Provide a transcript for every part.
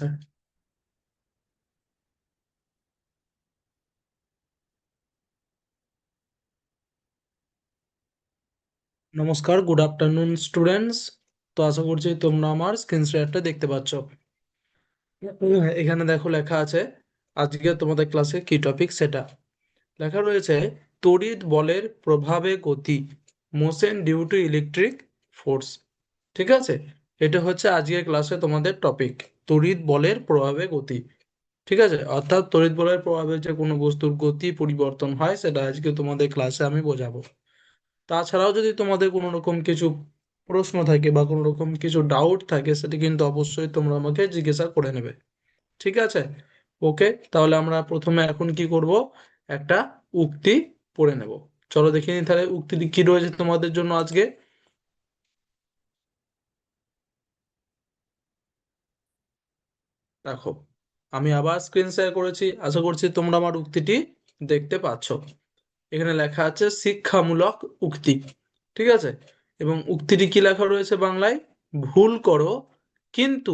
Sir. নমস্কার, good afternoon students. তো আশা করছি তোমরা আমার স্ক্রিন শেয়ারটা দেখতে পাচ্ছ। এখানে দেখো লেখা আছে আজকে তোমাদের ক্লাসে কি টপিক সেটা লেখা রয়েছে। তড়িৎ বলের প্রভাবে গতি, motion due to electric force. ঠিক আছে, এটা হচ্ছে আজকের ক্লাসে তোমাদের টপিক, তড়িৎ বলের প্রভাবে গতি। ঠিক আছে, অর্থাৎ তড়িৎ বলের প্রভাবে যে কোনো বস্তুর গতি পরিবর্তন হয় সেটা আজকে তোমাদের ক্লাসে আমি বোঝাবো। তাছাড়াও যদি তোমাদের কোনো রকম কিছু প্রশ্ন থাকে বা কোনো রকম কিছু ডাউট থাকে সেটা কিন্তু অবশ্যই তোমরা আমাকে জিজ্ঞাসা করে নেবে। ঠিক আছে, ওকে। তাহলে আমরা প্রথমে এখন কি করব, একটা উক্তি পড়ে নেব। চলো দেখে নিই তাহলে উক্তিটি কি রয়েছে তোমাদের জন্য আজকে। দেখো, আমি আবার স্ক্রিন শেয়ার করেছি, আশা করছি তোমরা আমার উক্তিটি দেখতে পাচ্ছ। এখানে লেখা আছে শিক্ষামূলক উক্তি। ঠিক আছে, এবং উক্তিটি কি লেখা রয়েছে বাংলায়? ভুল করো কিন্তু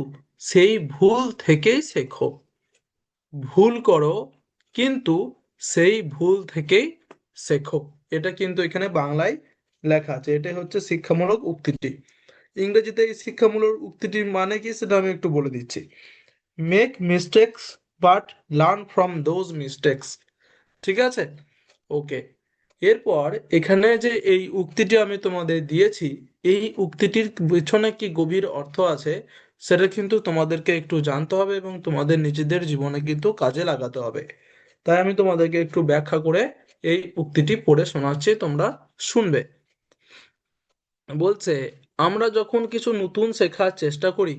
সেই ভুল থেকেই শেখো। ভুল করো কিন্তু সেই ভুল থেকেই শেখো। এটা কিন্তু এখানে বাংলায় লেখা আছে, এটাই হচ্ছে শিক্ষামূলক উক্তিটি। ইংরেজিতে এই শিক্ষামূলক উক্তিটির মানে কি সেটা আমি একটু বলে দিচ্ছি। Make mistakes but learn from those mistakes. ঠিক আছে, ওকে। এরপর এখানে যে এই উক্তিটি আমি তোমাদের দিয়েছি, এই উক্তিটির পিছনে কি গভীর অর্থ আছে সেটা কিন্তু তোমাদেরকে একটু জানতে হবে এবং তোমাদের নিজেদের জীবনে কিন্তু কাজে লাগাতে হবে। তাই আমি তোমাদেরকে একটু ব্যাখ্যা করে এই উক্তিটি পড়ে শোনাচ্ছি, তোমরা শুনবে। বলছে, আমরা যখন কিছু নতুন শেখার চেষ্টা করি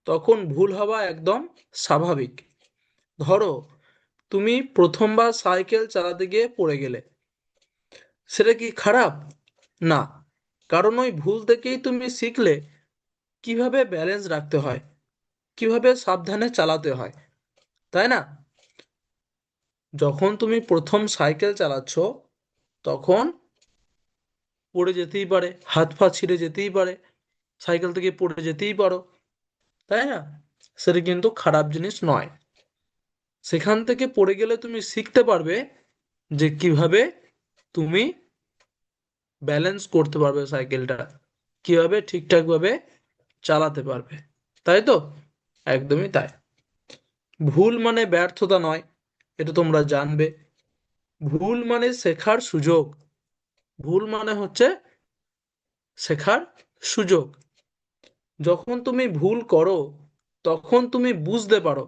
তখন ভুল হওয়া একদম স্বাভাবিক। ধরো, তুমি প্রথমবার সাইকেল চালাতে গিয়ে পড়ে গেলে, সেটা কি খারাপ? না, কারণ ওই ভুল থেকেই তুমি শিখলে কিভাবে ব্যালেন্স রাখতে হয়, কিভাবে সাবধানে চালাতে হয়, তাই না? যখন তুমি প্রথম সাইকেল চালাচ্ছ তখন পড়ে যেতেই পারে, হাত পা ছিঁড়ে যেতেই পারে, সাইকেল থেকে পড়ে যেতেই পারো, তাই না? সেটা কিন্তু খারাপ জিনিস নয়। সেখান থেকে পড়ে গেলে তুমি শিখতে পারবে যে কিভাবে তুমি ব্যালেন্স করতে পারবে সাইকেলটা, কিভাবে ঠিকঠাক ভাবে চালাতে পারবে, তাই তো? একদমই তাই। ভুল মানে ব্যর্থতা নয়, এটা তোমরা জানবে। ভুল মানে শেখার সুযোগ। ভুল মানে হচ্ছে শেখার সুযোগ। যখন তুমি ভুল করো তখন তুমি বুঝতে পারো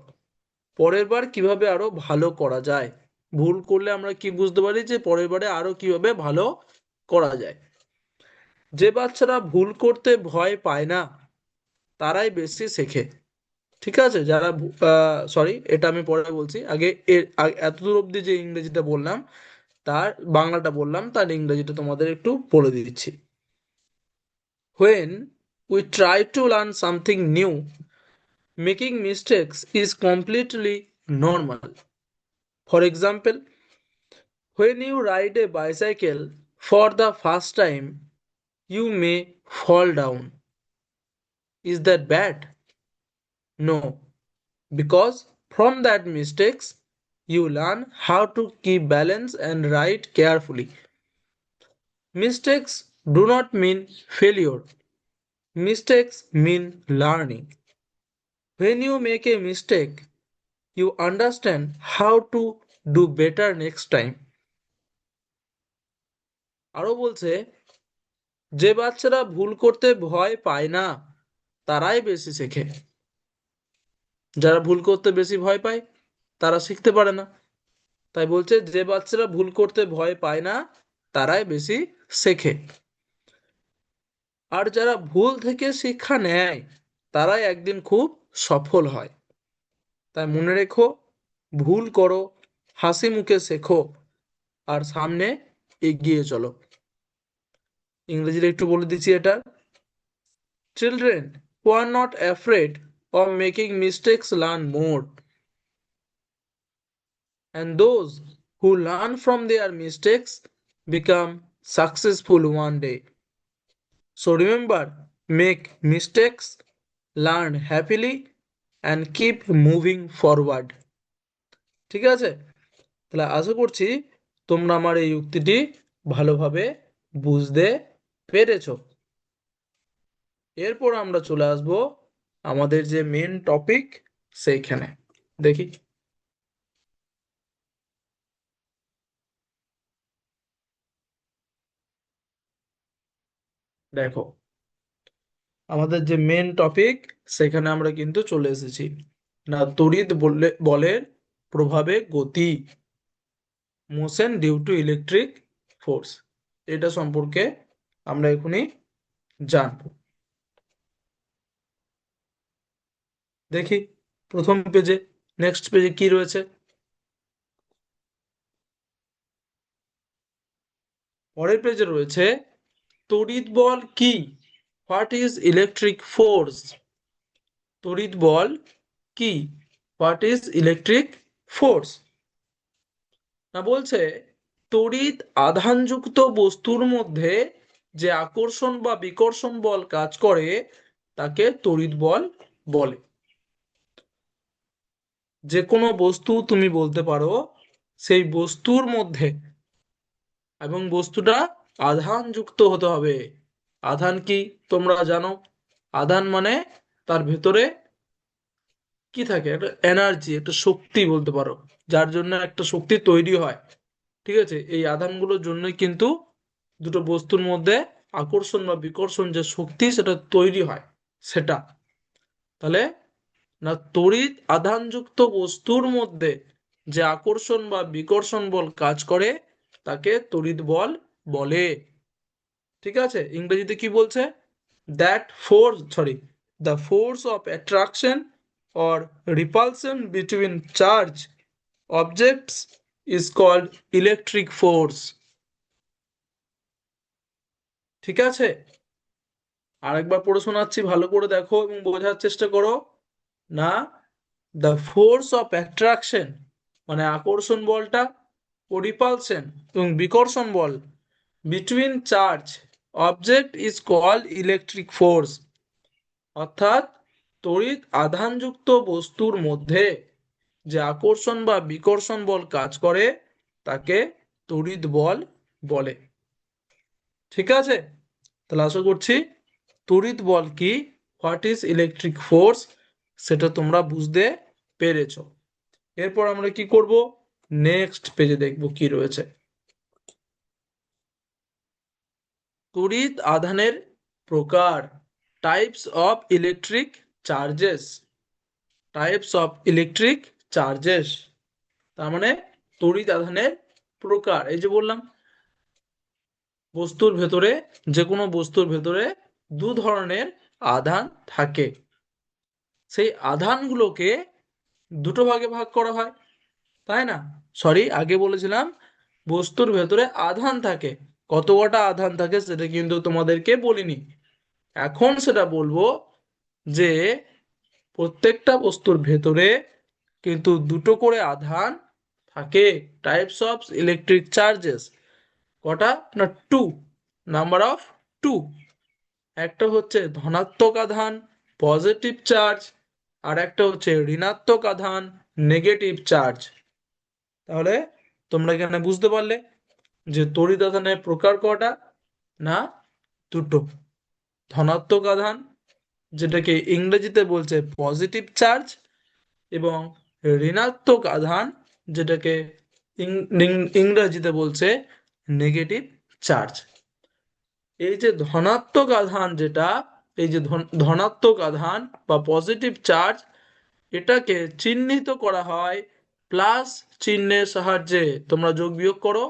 পরের বার কিভাবে আরো ভালো করা যায়। ভুল করলে আমরা কি বুঝতে পারি যে পরের বারে আরো কিভাবে ভালো করা যায়। যে বাচ্চারা ভুল করতে ভয় পায় না তারাই বেশি শেখে। ঠিক আছে, যারা সরি, এটা আমি পরে বলছি, আগে এতদূর অবধি যে ইংরেজিটা বললাম তার বাংলাটা বললাম, তার ইংরেজিটা তোমাদের একটু বলে দিচ্ছি। When we try to learn something new, making mistakes is completely normal. For example, when you ride a bicycle for the first time, you may fall down. Is that bad? No, because from that mistakes, you learn how to keep balance and ride carefully. Mistakes do not mean failure. Mistakes mean learning. When you make a mistake, you understand how to do better next time. আরো বলছে, যে বাচ্চারা ভুল করতে ভয় পায় না তারাই বেশি শেখে। যারা ভুল করতে বেশি ভয় পায় তারা শিখতে পারে না। তাই বলছে যে বাচ্চারা ভুল করতে ভয় পায় না তারাই বেশি শেখে। আর যারা ভুল থেকে শিক্ষা নেয় তারাই একদিন খুব সফল হয়। তাই মনে রেখো, ভুল করো, হাসি মুখে শেখো, আর সামনে এগিয়ে চলো। ইংরেজিতে একটু বলে দিচ্ছি এটা। Children who are not afraid of making mistakes learn more, and those who learn from their mistakes become successful one day. So remember, make mistakes, learn happily, and keep moving forward. ঠিক আছে, তাহলে আশা করছি তোমরা আমার এই উক্তিটি ভালোভাবে বুঝতে পেরেছো। এরপর আমরা চলে আসব আমাদের যে মেন টপিক সেইখানে। দেখি, দেখো আমাদের যে মেন টপিক সেখানে আমরা কিন্তু চলে এসেছি। না, তড়িৎ বলের প্রভাবে গতি, motion due to electric force, এটা সম্পর্কে আমরা এখনই জানবো। দেখি প্রথম পেজে, নেক্সট পেজে কি রয়েছে। পরের পেজে রয়েছে তড়িৎ বল কি, হোয়াট ইজ ইলেকট্রিক ফোর্স। তড়িৎ বল কি, হোয়াট ইজ ইলেকট্রিক ফোর্স। না বলছে তড়িৎ আধানযুক্ত বস্তুর মধ্যে যে আকর্ষণ বা বিকর্ষণ বল কাজ করে তাকে তড়িৎ বল বলে। যে কোনো বস্তু তুমি বলতে পারো, সেই বস্তুর মধ্যে, এবং বস্তুটা আধান যুক্ত হতে হবে। আধান কি তোমরা জানো, আধান মানে তার ভেতরে কি থাকে, একটা এনার্জি, একটা শক্তি বলতে পারো, যার জন্য একটা শক্তি তৈরি হয়। ঠিক আছে, এই আধানগুলোর জন্যই কিন্তু দুটো বস্তুর মধ্যে আকর্ষণ বা বিকর্ষণ যে শক্তি সেটা তৈরি হয় সেটা। তাহলে না, তড়িৎ আধানযুক্ত বস্তুর মধ্যে যে আকর্ষণ বা বিকর্ষণ বল কাজ করে তাকে তড়িৎ বল বলে। ঠিক আছে, ইংরেজিতে কি বলছে, that force, sorry, the force of attraction or repulsion between charge objects is called electric force. ঠিক আছে, আরেকবার পড়ে শোনাচ্ছি, ভালো করে দেখো এবং বোঝার চেষ্টা করো। না, দ্য ফোর্স অফ অ্যাট্রাকশন মানে আকর্ষণ বলটা, ও রিপালশন এবং বিকর্ষণ বল, between charge object is called electric force. অর্থাৎ তড়িৎ আধানযুক্ত বস্তুর মধ্যে যে আকর্ষণ বা বিকর্ষণ বল কাজ করে তাকে তড়িৎ বল বলে। ঠিক আছে, তাহলে আশা করছি তড়িৎ বল কি, হোয়াট ইজ ইলেকট্রিক ফোর্স, সেটা তোমরা বুঝতে পেরেছো। এরপর আমরা কি করব, নেক্সট পেজে দেখব কি রয়েছে। তড়িৎ আধানের প্রকার, types of electric charges. Types of electric charges তার মানে তড়িৎ আধানের প্রকার। এই যে বললাম, বস্তুর ভেতরে, যে কোনো বস্তুর ভেতরে দু ধরনের আধান থাকে, সেই আধানগুলোকে দুটো ভাগে ভাগ করা হয়, তাই না? সরি, আগে বলেছিলাম বস্তুর ভেতরে আধান থাকে, কত কটা আধান থাকে সেটা কিন্তু তোমাদেরকে বলিনি। এখন সেটা বলবো যে প্রত্যেকটা বস্তুর ভেতরে কিন্তু দুটো করে আধান থাকে। টাইপস অফ ইলেকট্রিক চার্জেস কটা না, টু, নাম্বার অফ টু। একটা হচ্ছে ধনাত্মক আধান, পজিটিভ চার্জ, আর একটা হচ্ছে ঋণাত্মক আধান, নেগেটিভ চার্জ। তাহলে তোমরা এখানে বুঝতে পারলে যে তড়িৎ আধানের প্রকার কটা না, দুটো। ধনাত্মক আধান যেটাকে ইংরেজিতে বলছে পজিটিভ চার্জ, এবং ঋণাত্মক আধান যেটাকে ইংরেজিতে বলছে নেগেটিভ চার্জ। এই যে ধনাত্মক আধান যেটা, এই যে ধনাত্মক আধান বা পজিটিভ চার্জ, এটাকে চিহ্নিত করা হয় প্লাস চিহ্নের সাহায্যে। তোমরা যোগ বিয়োগ করো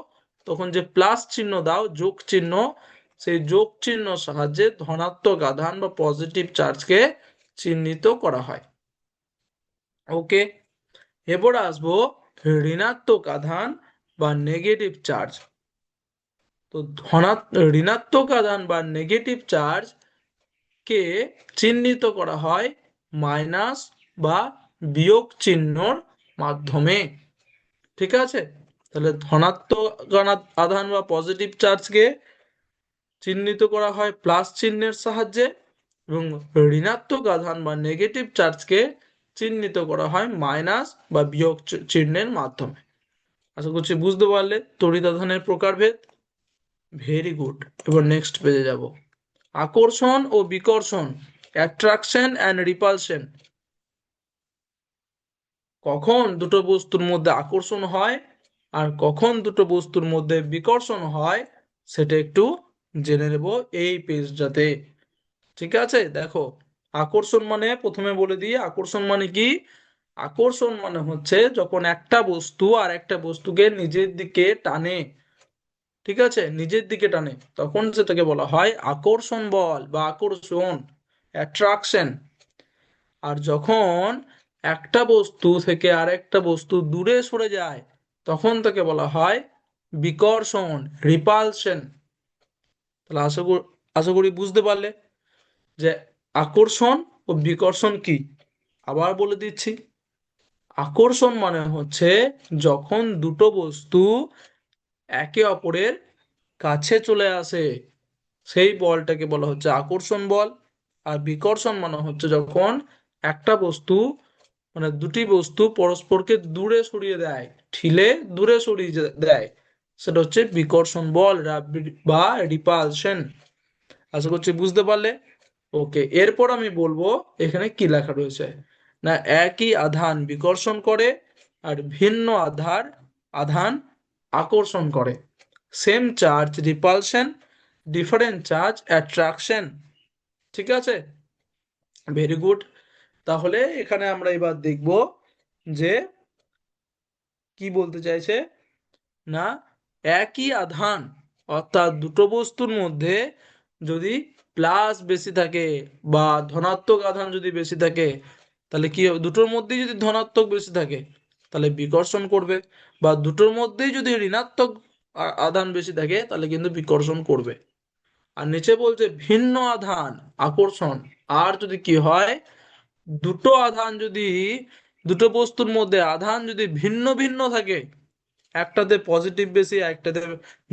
তখন যে প্লাস চিহ্ন দাও, যোগ চিহ্ন, সেই যোগ চিহ্ন সাহায্যে ধনাত্মক আধান বা পজিটিভ চার্জকে চিহ্নিত করা হয়। ওকে, এবার আসবো ঋণাত্মক আধান বা নেগেটিভ চার্জ। তো ঋণাত্মক আধান বা নেগেটিভ চার্জ কে চিহ্নিত করা হয় মাইনাস বা বিয়োগ চিহ্নর মাধ্যমে। ঠিক আছে, তাহলে ধনাত্মক আধান বা পজিটিভ চার্জকে চিহ্নিত করা হয় প্লাস চিহ্নের সাহায্যে, এবং ঋণাত্মক আধান বা নেগেটিভ চার্জকে চিহ্নিত করা হয় মাইনাস বা বিয়োগ চিহ্নের মাধ্যমে। আশা করছি বুঝতে পারলে তড়িৎ আধানের প্রকারভেদ। Very good. এবার নেক্সট পেজে যাব। আকর্ষণ ও বিকর্ষণ, অ্যাট্রাকশন অ্যান্ড রিপালশন। কখন দুটো বস্তুর মধ্যে আকর্ষণ হয় আর কখন দুটো বস্তুর মধ্যে বিকর্ষণ হয় সেটা একটু জেনে নেব এই পেজটাতে। ঠিক আছে, দেখো, আকর্ষণ মানে প্রথমে বলে দিই আকর্ষণ মানে কি। আকর্ষণ মানে হচ্ছে যখন একটা বস্তু আর একটা বস্তুকে নিজের দিকে টানে, ঠিক আছে, নিজের দিকে টানে, তখন সেটাকে বলা হয় আকর্ষণ বল বা আকর্ষণ, অ্যাট্রাকশন। আর যখন একটা বস্তু থেকে আরেকটা বস্তু দূরে সরে যায় তখন তাকে বলা হয় বিকর্ষণ, রিপালশন। তাহলে আশা করি বুঝতে পারলে যে আকর্ষণ ও বিকর্ষণ কি। আবার বলে দিচ্ছি, আকর্ষণ মানে হচ্ছে যখন দুটো বস্তু একে অপরের কাছে চলে আসে সেই বলটাকে বলা হচ্ছে আকর্ষণ বল। আর বিকর্ষণ মানে হচ্ছে যখন একটা বস্তু, মানে দুটি বস্তু পরস্পরকে দূরে সরিয়ে দেয়, ঠেলে দূরে সরিয়ে দেয়, সেটা হচ্ছে বিকর্ষণ বল বা রিপালশন। আশা করছি বুঝতে পারলে। ওকে, এরপর আমি বলবো এখানে কি লেখা রয়েছে। না, একই আধান বিকর্ষণ করে আর ভিন্ন আধান আকর্ষণ করে। Same charge repulsion, different charge attraction. ঠিক আছে, ভেরি গুড। তাহলে এখানে আমরা এবার দেখব যে কি বলতে চাইছে। না, একই আধান অর্থাৎ দুটো বস্তুর মধ্যে যদি প্লাস বেশি থাকে বা ধনাত্মক আধান যদি বেশি থাকে তাহলে কি হবে, দুটোর মধ্যেই যদি ধনাত্মক বেশি থাকে তাহলে বিকর্ষণ করবে, বা দুটোর মধ্যেই যদি ঋণাত্মক আধান বেশি থাকে তাহলে কিন্তু বিকর্ষণ করবে। আর নিচে বলছে ভিন্ন আধান আকর্ষণ। আর যদি কি হয়, দুটো আধান যদি, দুটো বস্তুর মধ্যে আধান যদি ভিন্ন ভিন্ন থাকে, একটাতে পজিটিভ বেশি একটাতে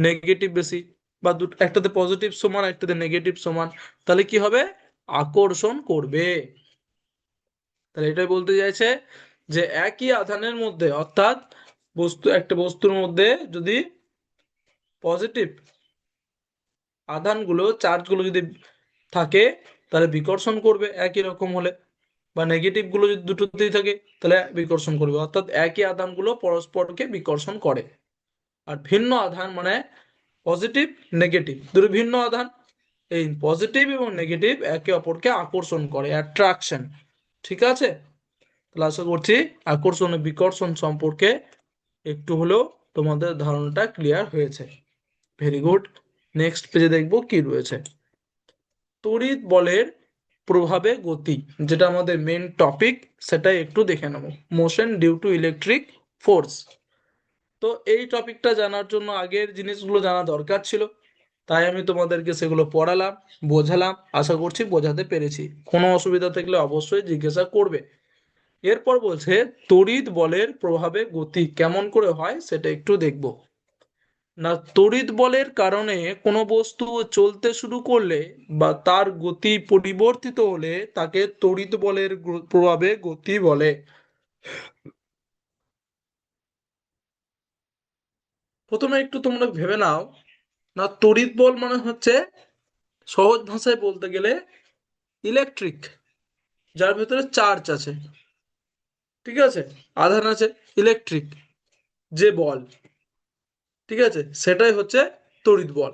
নেগেটিভ বেশি, বা একটাতে পজিটিভ সমান একটাতে নেগেটিভ সমান, তাহলে কি হবে, আকর্ষণ করবে। তাহলে এটাই বলতে চাইছে যে একই আধানের মধ্যে অর্থাৎ একটা বস্তুর মধ্যে যদি পজিটিভ আধানগুলো চার্জগুলো যদি থাকে তাহলে বিকর্ষণ করবে একই রকম হলে, বা নেগেটিভ গুলো যদি দুটোতেই থাকে তাহলে বিকর্ষণ করবে। অর্থাৎ একই আধানগুলো পরস্পরকে বিকর্ষণ করে। আর ভিন্ন আধান মানে পজিটিভ নেগেটিভ দুটো ভিন্ন আধান, এই পজিটিভ এবং নেগেটিভ একে অপরকে আকর্ষণ করে, অ্যাট্রাকশন। ঠিক আছে, তাহলে আশা করছি আকর্ষণ ও বিকর্ষণ সম্পর্কে একটু হলেও তোমাদের ধারণাটা ক্লিয়ার হয়েছে। Very good. নেক্সট পেজে দেখবো কি রয়েছে। তড়িৎ বলের প্রভাবে গতি, যেটা আমাদের মেন টপিক, সেটাই একটু দেখে নেব। Motion due to electric force. তো এই টপিকটা জানার জন্য আগের জিনিসগুলো জানা দরকার ছিল, তাই আমি তোমাদেরকে সেগুলো পড়ালাম, বোঝালাম। আশা করছি বোঝাতে পেরেছি। কোনো অসুবিধা থাকলে অবশ্যই জিজ্ঞাসা করবে। এরপর বলছে তড়িৎ বলের প্রভাবে গতি কেমন করে হয় সেটা একটু দেখব। না, তড়িৎ বলের কারণে কোনো বস্তু চলতে শুরু করলে বা তার গতি পরিবর্তিত হলে তাকে তড়িৎ বলের প্রভাবে গতি বলে। প্রথমে একটু তোমরা ভেবে নাও, না তড়িৎ বল মানে হচ্ছে সহজ ভাষায় বলতে গেলে ইলেকট্রিক, যার ভেতরে চার্জ আছে, ঠিক আছে, আধান আছে, ইলেকট্রিক যে বল, ঠিক আছে, সেটাই হচ্ছে তড়িৎ বল,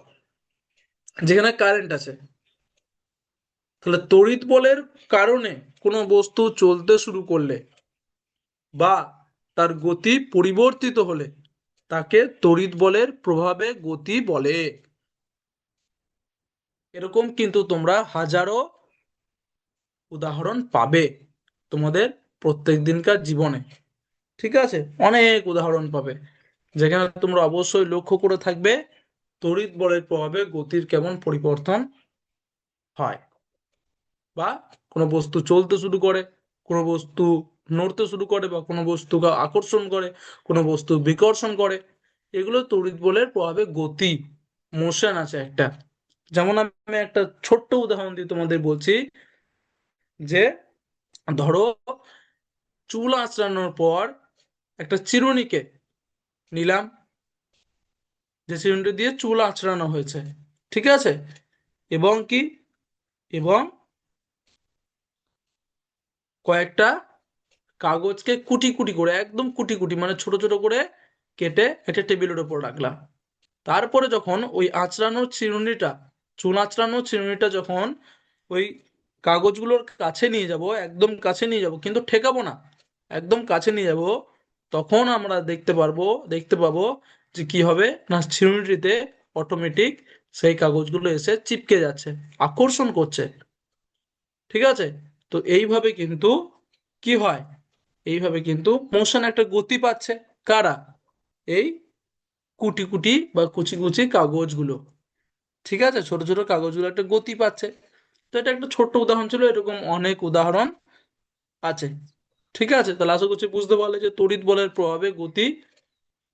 যেখানে কারেন্ট আছে। তাহলে তড়িৎ বলের কারণে কোনো বস্তু চলতে শুরু করলে বা তার গতি পরিবর্তিত হলে তাকে তড়িৎ বলের প্রভাবে গতি বলে। এরকম কিন্তু তোমরা হাজারো উদাহরণ পাবে তোমাদের প্রত্যেক দিনকার জীবনে। ঠিক আছে, অনেক উদাহরণ পাবে যেখানে তোমরা অবশ্যই লক্ষ্য করে থাকবে তড়িৎ বলের প্রভাবে গতির কেমন পরিবর্তন হয়, বা কোনো বস্তু চলতে শুরু করে, কোনো বস্তু নড়তে শুরু করে, বা কোনো বস্তুকে আকর্ষণ করে, কোনো বস্তু বিকর্ষণ করে, এগুলো তড়িৎ বলের প্রভাবে গতি, মোশন আছে একটা। যেমন আমি একটা ছোট্ট উদাহরণ দিয়ে তোমাদের বলছি যে ধরো চুল আঁচড়ানোর পর একটা চিরুনিকে নিলাম, যে চিরুনিটা দিয়ে চুল আঁচড়ানো হয়েছে, ঠিক আছে, এবং কি, এবং কয়েকটা কাগজকে কুটি কুটি করে, একদম কুটি কুটি মানে ছোট ছোট করে কেটে একটা টেবিলের উপর রাখলাম। তারপরে যখন ওই আঁচড়ানোর চিরুনিটা, চুল আঁচড়ানোর চিরুনিটা যখন ওই কাগজগুলোর কাছে নিয়ে যাব, একদম কাছে নিয়ে যাব, কিন্তু ঠেকাবো না, একদম কাছে নিয়ে যাব, তখন আমরা দেখতে পাবো যে কি হবে না, চিরুনিটিতে অটোমেটিক সেই কাগজগুলো এসে চিপকে যাচ্ছে, আকর্ষণ করছে, ঠিক আছে। তো এইভাবে কিন্তু কি হয়, এইভাবে কিন্তু মোশন একটা গতি পাচ্ছে, কারা, এই কুটি কুটি বা কুচি কুচি কাগজগুলো, ঠিক আছে, ছোট ছোট কাগজগুলো একটা গতি পাচ্ছে। তো এটা একটা ছোট্ট উদাহরণ ছিল, এরকম অনেক উদাহরণ আছে, ঠিক আছে। তাহলে আশা করছি বুঝতে পারলে যে তড়িৎ বলের প্রভাবে গতি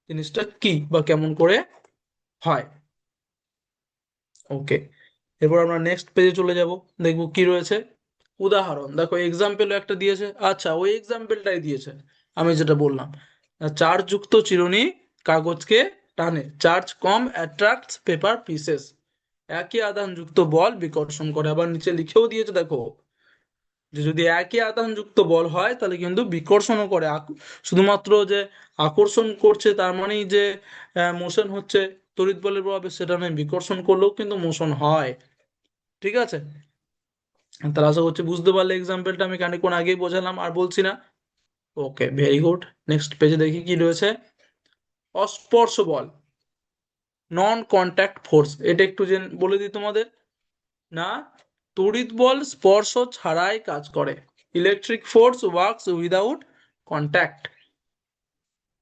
জিনিসটা কি বা কেমন করে হয়। ওকে, এরপর আমরা নেক্সট পেজে চলে যাব, দেখবো কি রয়েছে। উদাহরণ দেখো, এক্সাম্পল একটা দিয়েছে, আচ্ছা ওই এক্সাম্পলটাই দিয়েছে আমি যেটা বললাম, চার্জ যুক্ত চিরুনি কাগজকে টানে, চার্জ কম অ্যাট্রাক্টস পেপার পিসেস, একই আধানযুক্ত বল বিকর্ষণ করে। আবার নিচে লিখেও দিয়েছে দেখো, যে যদি একই আধানযুক্ত বল হয় তাহলে কিন্তু বিকর্ষণও করে, শুধুমাত্র যে আকর্ষণ করছে তার মানেই যে মোশন হচ্ছে তড়িৎ বলের প্রভাবে সেটা নয়, বিকর্ষণ করলেও কিন্তু মোশন হয়, ঠিক আছে। তাহলে আশা করছি বুঝতে পারলে, এক্সাম্পলটা আমি খানিকক্ষণ আগেই বোঝালাম, আর বলছি না। ওকে, ভেরি গুড। নেক্সট পেজে দেখি কি রয়েছে। অস্পর্শ বল, নন কন্ট্যাক্ট ফোর্স, এটা একটু বলে দিই তোমাদের, না, তড়িৎ বল স্পর্শ ছাড়াই কাজ করে, electric force works without contact.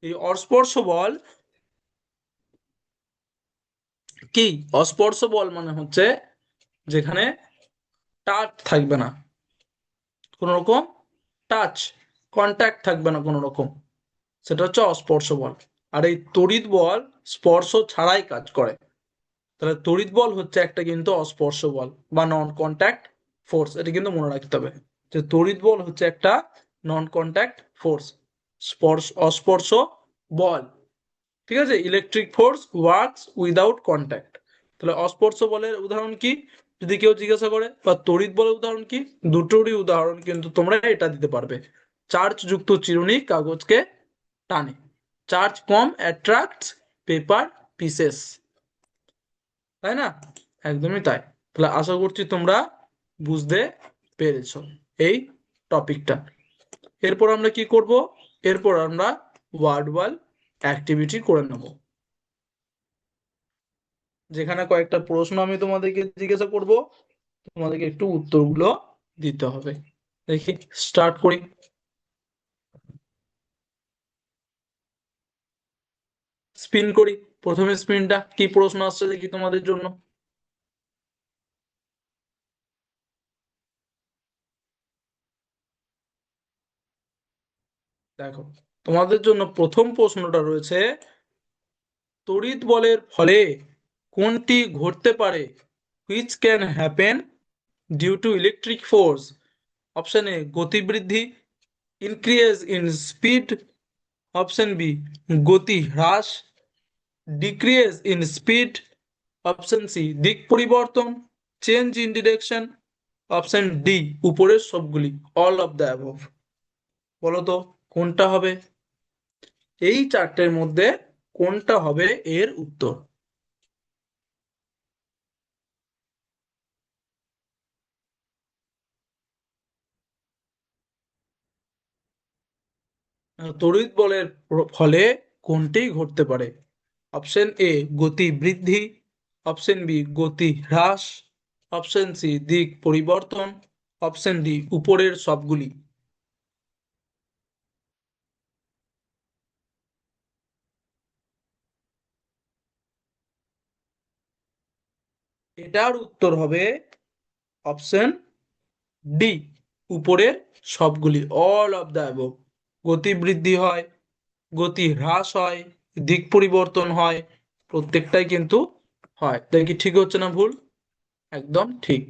এই অস্পর্শ বল কি, অস্পর্শ বল মানে হচ্ছে যেখানে টাচ থাকবে না কোনো রকম, টাচ কন্ট্যাক্ট থাকবে না কোনো রকম, সেটা হচ্ছে অস্পর্শ বল। আর এই তড়িৎ বল স্পর্শ ছাড়াই কাজ করে, তাহলে তড়িৎ বল হচ্ছে একটা কিন্তু অস্পর্শ বল বা নন কন্ট্যাক্ট ফোর্স, এটা কিন্তু মনে রাখতে হবে, যে তড়িৎ বল হচ্ছে একটা নন কন্ট্যাক্ট ফোর্স, অস্পর্শ বল, ঠিক আছে। Electric force works without contact, তাহলে অস্পর্শ বলের উদাহরণ কি যদি কেউ জিজ্ঞাসা করে, বা তড়িৎ বলের উদাহরণ কি, দুটোরই উদাহরণ কিন্তু তোমরা এটা দিতে পারবে, চার্জ যুক্ত চিরুনি কাগজকে টানে, চার্জ কম অ্যাট্রাক্টস পেপার পিসেস, তাই না, একদমই তাই। তাহলে আশা করছি তোমরা বুঝতে পেরেছো এই টপিকটা। এরপর আমরা কি করব, এরপর আমরা ওয়ার্ড ওয়াল অ্যাক্টিভিটি করে নেব, যেখানে কয়েকটা প্রশ্ন আমি তোমাদেরকে জিজ্ঞাসা করব, তোমাদেরকে একটু উত্তরগুলো দিতে হবে। দেখি, স্টার্ট করি। স্পিন করি, প্রথমে স্পিনটা কি প্রশ্ন আসছে দেখি তোমাদের জন্য। দেখো, তোমাদের জন্য প্রথম প্রশ্নটা রয়েছে, তড়িৎ বলের ফলে কোনটি ঘটতে পারে, which can happen due to electric force. Option A গতিবৃদ্ধি, increase in speed, option B গতি হ্রাস, decrease in speed, option C দিক পরিবর্তন, change in direction, option D উপরের সবগুলি, অল অফ দ্য অ্যাবভ। বলো তো কোনটা হবে, এই চারটের মধ্যে কোনটা হবে এর উত্তর। তড়িৎ বলের ফলে কোনটি ঘটতে পারে, অপশন এ গতি বৃদ্ধি, অপশন বি গতি হ্রাস, অপশন সি দিক পরিবর্তন, অপশন ডি উপরের সবগুলি। এটার উত্তর হবে অপশন ডি, উপরের সবগুলি, অল অফ দ্য অ্যাবভ। গতি বৃদ্ধি হয়, গতি হ্রাস হয়, দিক পরিবর্তন হয়, প্রত্যেকটাই কিন্তু হয়। তাই কি ঠিক হচ্ছে না ভুল? একদম ঠিক।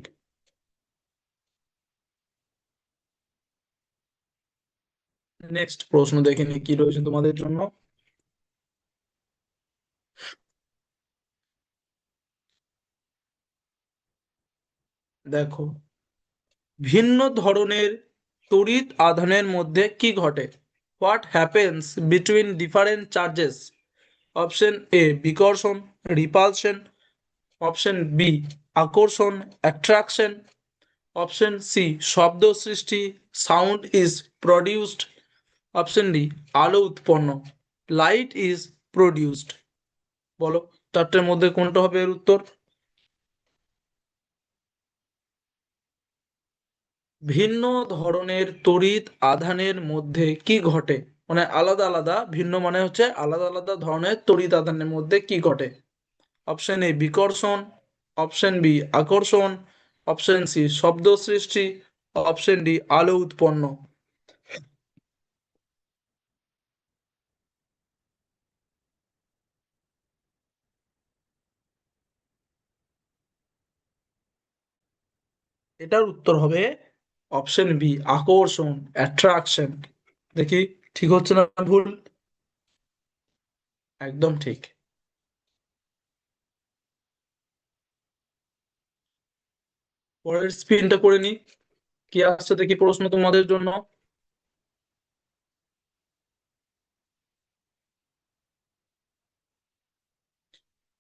নেক্সট প্রশ্ন দেখে নি কি রয়েছে তোমাদের জন্য। দেখো, ভিন্ন ধরনের তড়িৎ আধানের মধ্যে কি ঘটে? What happens between different charges? Option A বিকর্ষণ, রিপালশন। অপশন বি আকর্ষণ, অ্যাট্রাকশন। অপশন সি শব্দ সৃষ্টি, sound is produced. Option D আলো উৎপন্ন, লাইট ইজ প্রডিউসড। বলো, চারটের মধ্যে কোনটা হবে এর উত্তর? ভিন্ন ধরনের তড়িৎ আধানের মধ্যে কি ঘটে? মানে আলাদা আলাদা, ভিন্ন মানে হচ্ছে আলাদা আলাদা ধরনের তড়িৎ আধানের মধ্যে কি ঘটে? অপশন এ বিকর্ষণ, অপশন বি আকর্ষণ, অপশন সি শব্দ সৃষ্টি, অপশন ডি আলো উৎপন্ন। এটার উত্তর হবে অপশন বি আকর্ষণ, অ্যাট্রাকশন। দেখি ঠিক হচ্ছে না ভুল? একদম ঠিক। পরের স্পিনটা করে নি, কি আসছে দেখি প্রশ্ন তোমাদের জন্য।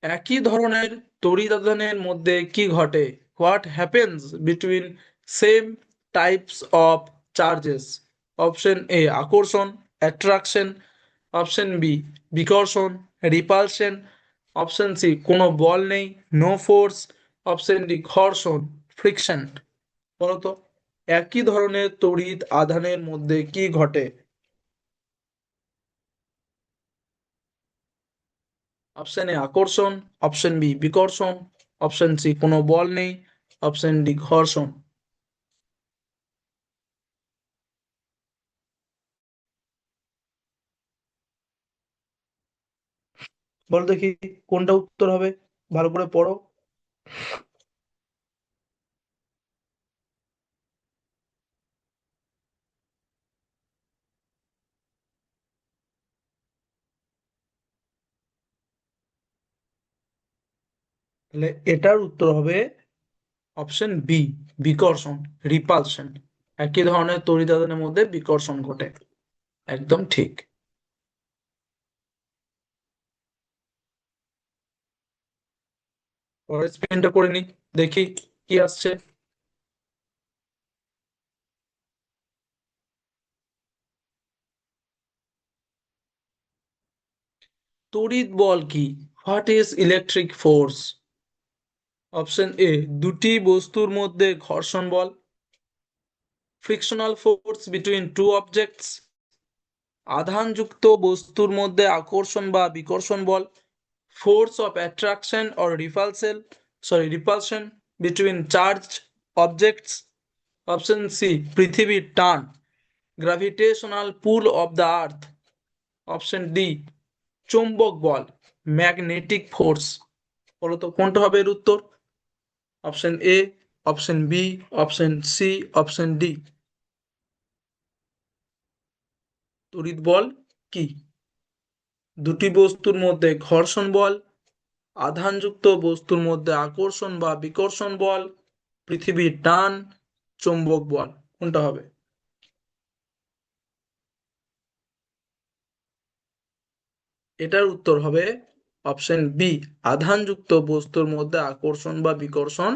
একই ধরনের তড়িৎ আধানের মধ্যে কি ঘটে? What happens between same types of charges? Option A আকর্ষণ, অ্যাট্রাকশন। অপশন বি বিকর্ষণ, রিপালশন। অপশন সি কোনো বল নেই, নো ফোর্স। অপশন ডি ঘর্ষণ, ফ্রিকশন। বলতো, একই ধরনের তড়িৎ আধানের মধ্যে কি ঘটে? অপশন এ আকর্ষণ, অপশন বি বিকর্ষণ, অপশন সি কোনো বল নেই, অপশন ডি ঘর্ষণ। বল দেখি কোনটা উত্তর হবে, ভালো করে পড়ো। তাহলে এটার উত্তর হবে অপশন বি বিকর্ষণ, রিপালশন। একই ধরনের তড়িৎ আধানের মধ্যে বিকর্ষণ ঘটে। একদম ঠিক। পরের স্পেনটা করে নি, দেখি কি আসছে। তড়িৎ বল কি? What is electric force? Option A দুটি বস্তুর মধ্যে ঘর্ষণ বল, frictional force between two objects. আধানযুক্ত বস্তুর মধ্যে আকর্ষণ বা বিকর্ষণ বল, force of attraction or repulsion between charge objects. Option C পৃথিবীর টান, gravitational pull of the earth. Option D চৌম্বক বল, ম্যাগনেটিক ফোর্স। বলো তো কোনটা হবে এর উত্তর? Option A, option B, option C, option D. তড়িৎ বল কি? দুটি বস্তুর মধ্যে ঘর্ষণ বল, আধানযুক্ত বস্তুর মধ্যে আকর্ষণ বা বিকর্ষণ বল, পৃথিবীর টান, চৌম্বক বল। কোনটা হবে? এটার উত্তর হবে অপশন বি আধানযুক্ত বস্তুর মধ্যে আকর্ষণ বা বিকর্ষণ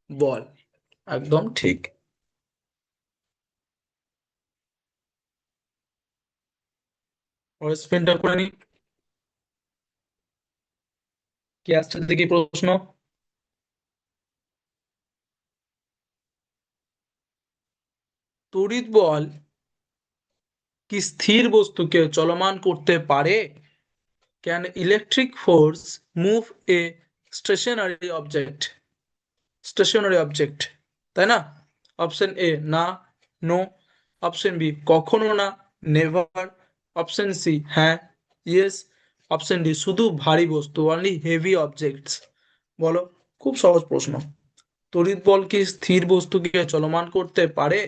বল। একদম ঠিক। পরের স্পেনটা করে নি, কি আসছে দেখি প্রশ্ন। তড়িৎ বল কি স্থির বস্তুকে চলমান করতে পারে? Can electric force move a stationary object? Stationary object, তাই না? অপশন এ না, নো। অপশন বি কখনো না, নেভার। অপশন সি হ্যাঁ, ইয়েস। অপশন ডি শুধু ভারী বস্তু, অনলি হেভি অবজেক্টস। বলো, খুব সহজ প্রশ্ন। তড়িৎ বল কি স্থির বস্তুকে চলমান করতে পারে?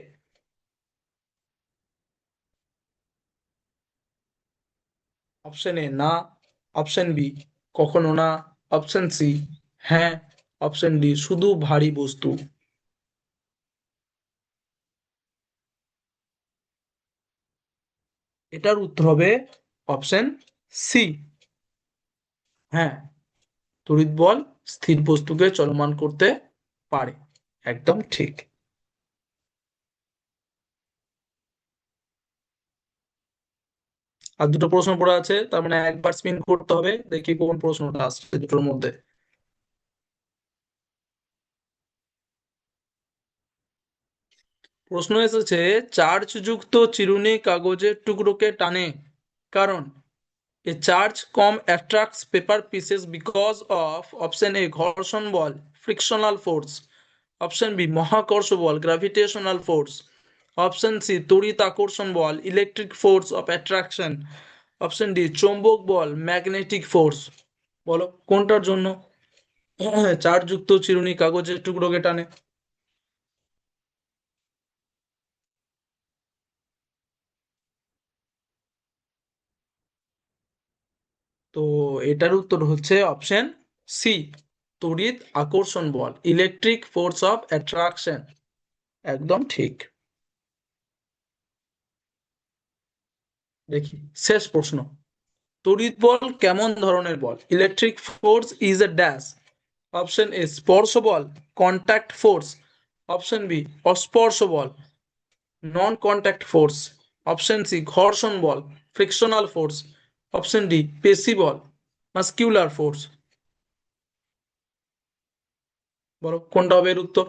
অপশন এ না, অপশন বি কখনো না, অপশন সি হ্যাঁ, অপশন ডি শুধু ভারী বস্তু। এটার উত্তর হবে অপশন সি হ্যাঁ, তড়িৎ বল স্থির বস্তুকে চলমান করতে পারে। একদম ঠিক। আর দুটো প্রশ্ন পড়ে আছে, তার মানে একবার স্পিন করতে হবে, দেখি কোন প্রশ্নটা আসছে দুটোর মধ্যে। প্রশ্ন এসেছে, চার্জ যুক্ত চিরুনি কাগজের টুকরোকে টানে, কারণ a charge comb attracts paper pieces because of option A ঘর্ষণ বল frictional force, অপশন বি মহাকর্ষ বল গ্র্যাভিটেশনাল ফোর্স, অপশন সি তড়িৎ আকর্ষণ বল electric force of attraction, option D চৌম্বক বল ম্যাগনেটিক ফোর্স। বলো কোনটার জন্য চার্জ যুক্ত চিরুনি কাগজের টুকরোকে টানে? তো এটার উত্তর হচ্ছে অপশন সি তড়িৎ আকর্ষণ বল ইলেকট্রিক ফোর্স অফ অ্যাট্রাকশন। একদম ঠিক। দেখি শেষ প্রশ্ন, তড়িৎ বল কেমন ধরনের বল? Electric force is a dash, option A স্পর্শ বল কন্ট্যাক্ট ফোর্স, অপশন বি অস্পর্শ বল non contact force, option C ঘর্ষণ বল ফ্রিকশনাল ফোর্স, অপশন ডি পেশি বল মাস্কিউলার ফোর্স। বলো কোনটা হবে এর উত্তর?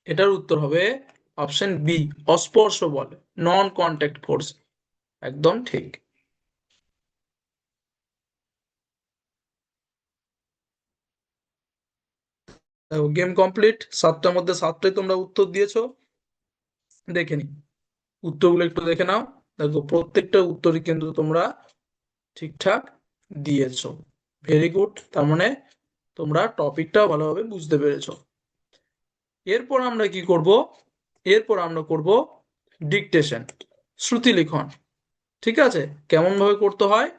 এটার উত্তর হবে অপশন বি অস্পর্শ বল নন কন্ট্যাক্ট ফোর্স। একদম ঠিক। গেম কমপ্লিট, সাতটার মধ্যে সাতটাই তোমরা উত্তর দিয়েছো। দেখে নি উত্তরগুলো একটু দেখে নাও। দেখো প্রত্যেকটা উত্তরই কিন্তু তোমরা ঠিকঠাক দিয়েছো। ভেরি গুড, তার মানে তোমরা টপিকটাও ভালোভাবে বুঝতে পেরেছো। এরপর আমরা কি করব? এরপর আমরা করব ডিকটেশন, শ্রুতি লিখন। ঠিক আছে, কেমন ভাবে করতে হয়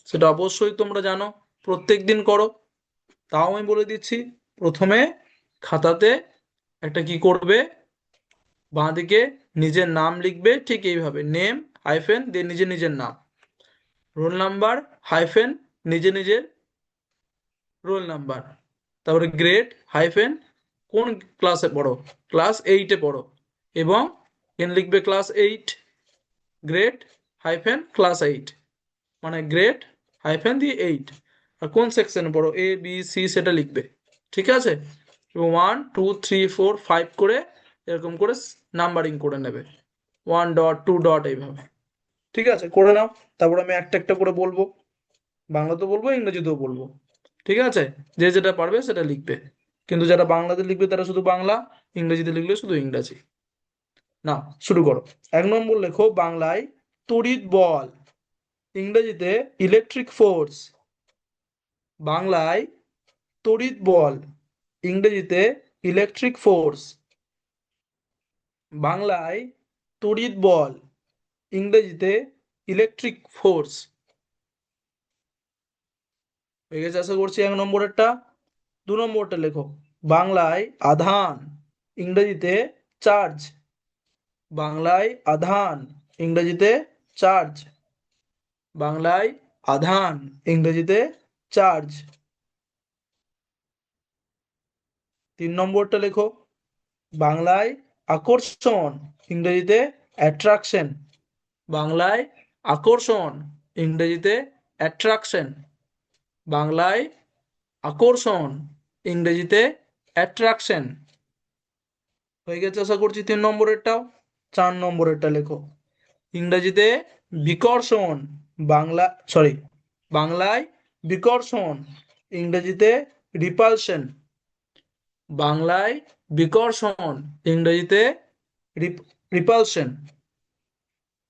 সেটা অবশ্যই তোমরা জানো, প্রত্যেক দিন করো। তাও আমি বলে দিচ্ছি, প্রথমে খাতাতে একটা কি করবে, বাঁদিকে নিজের নাম লিখবে, ঠিক এইভাবে নেম হাইফেন দিয়ে নিজের নিজের নাম, রোল নাম্বার হাইফেন নিজে নিজের রোল নাম্বার, তারপরে গ্রেড হাইফেন কোন ক্লাসে পড়ো, ক্লাস এইটে পড়ো, এবং এন লিখবে class eight, grade hyphen class eight, মানে গ্রেড হাইফেন দিয়ে এইট, আর কোন সেকশনে পড়ো এ বি সি সেটা লিখবে। ঠিক আছে, এবং 1 2 3 4 5 করে এরকম করে নাম্বারিং করে নেবে, 1 ডট 2 ডট এইভাবে। ঠিক আছে করে নাও, তারপর আমি একটা একটা করে বলবো, বাংলাতেও বলবো ইংরেজিতেও বলবো। ঠিক আছে, যে যেটা পারবে সেটা লিখবে, কিন্তু যারা বাংলাতে লিখবে তারা শুধু বাংলা, ইংরেজিতে লিখলে শুধু ইংরাজি। না, শুরু করো। 1 নম্বর লেখো বাংলায় তড়িৎ বল, ইংরেজিতে ইলেকট্রিক ফোর্স। বাংলায় তড়িৎ বল, ইংরেজিতে ইলেকট্রিক ফোর্স। বাংলায় তড়িৎ বল, ইংরেজিতে ইলেকট্রিক ফোর্স। হয়ে গেছে আশা করছি 1 নম্বরেরটা। 2 নম্বরটা লেখো বাংলায় আধান, ইংরেজিতে চার্জ। বাংলায় আধান, ইংরেজিতে চার্জ। বাংলায় আধান, ইংরেজিতে চার্জ। 3 নম্বরটা লেখো বাংলায় আকর্ষণ, ইংরেজিতে অ্যাট্রাকশন। বাংলায় আকর্ষণ, ইংরেজিতে অ্যাট্রাকশন। বাংলায় আকর্ষণ, ইংরেজিতে অ্যাট্রাকশন। হয়ে গেছে আশা করছি 3 নম্বরেরটাও। 4 নম্বরেরটা লেখো ইংরেজিতে বিকর্ষণ, বাংলা সরি বাংলায় বিকর্ষণ, ইংরেজিতে রিপালশন। বাংলায় বিকর্ষণ, ইংরেজিতে রিপালশন।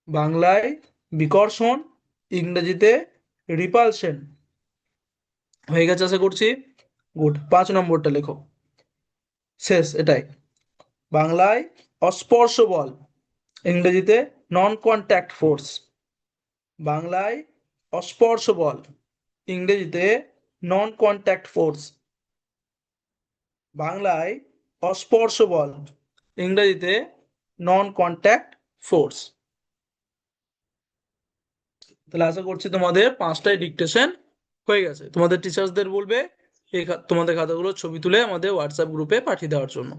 বাংলায় বিকর্ষণ, ইংরেজিতে রিপালশন। হয়ে গেছে আশা করছি। গুড, 5 নম্বরটা লেখো, শেষ এটাই। বাংলায় অস্পর্শ বল, ইংরেজিতে নন কন্ট্যাক্ট ফোর্স। বাংলায় অস্পর্শ বল, ইংরেজিতে নন কন্ট্যাক্ট ফোর্স। বাংলায় অস্পর্শ বল, ইংরেজিতে নন কন্ট্যাক্ট ফোর্স। তাহলে আশা করছি তোমাদের পাঁচটাই ডিকটেশন হয়ে গেছে। তোমাদের টিচার্সদের বলবে তোমাদের খাতাগুলো ছবি তুলে আমাদের হোয়াটসঅ্যাপ গ্রুপে পাঠিয়ে দেওয়ার জন্য।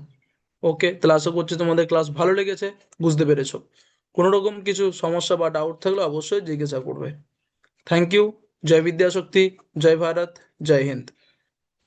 ওকে, তাহলে আশা করছি তোমাদের ক্লাস ভালো লেগেছে, বুঝতে পেরেছো। কোনো রকম কিছু সমস্যা বা ডাউট থাকলে অবশ্যই জিজ্ঞাসা করবে। Thank you. জয় বিদ্যাশক্তি, জয় ভারত, জয় হিন্দ।